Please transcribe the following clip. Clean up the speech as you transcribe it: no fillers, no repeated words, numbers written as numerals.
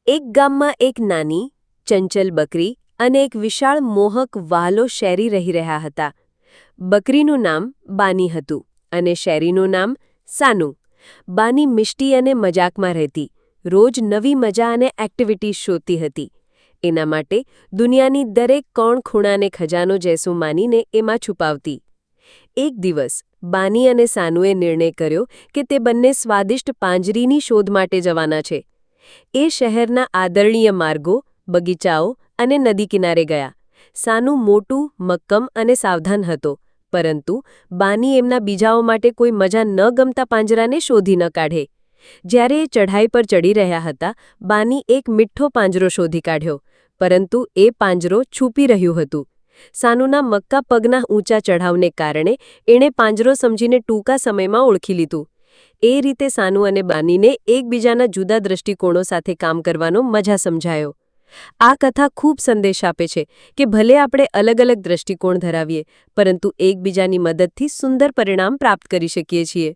એક ગામમાં એક નાની, ચંચલ બકરી અને એક વિશાળ મોહક વ્હાલો શેરી રહી રહ્યા હતા. બકરીનું નામ બાની હતું અને શેરીનું નામ સાનું. બાની મિષ્ટી અને મજાકમાં રહેતી, રોજ નવી મજા અને એક્ટિવિટીઝ શોધતી હતી. એના માટે દુનિયાની દરેક કોણ ખૂણાને ખજાનો જેસું માનીને એમાં છુપાવતી. એક દિવસ બાની અને સાનુએ નિર્ણય કર્યો કે તે બંને સ્વાદિષ્ટ પાંજરીની શોધ માટે જવાના છે. એ શહેરના આદરણીય માર્ગો, બગીચાઓ અને નદી કિનારે ગયા. સાનું મોટું, મક્કમ અને સાવધાન હતો, પરંતુ બાની એમના બીજાઓ માટે કોઈ મજા ન ગમતા પાંજરાને શોધી ન કાઢે. જ્યારે એ ચઢાઈ પર ચડી રહ્યા હતા, બાની એક મીઠો પાંજરો શોધી કાઢ્યો, પરંતુ એ પાંજરો છુપી રહ્યું હતું. સાનુના મક્કા પગના ઊંચા ચઢાવને કારણે એણે પાંજરો સમજીને ટૂંકા સમયમાં ઓળખી લીધું. એ રીતે સાનુ અને બાનીને એકબીજાના જુદા દૃષ્ટિકોણો સાથે કામ કરવાનો મજા સમજાયો. આ કથા ખૂબ સંદેશ આપે છે કે ભલે આપણે અલગ અલગ દૃષ્ટિકોણ ધરાવીએ, પરંતુ એકબીજાની મદદથી સુંદર પરિણામ પ્રાપ્ત કરી શકીએ છીએ.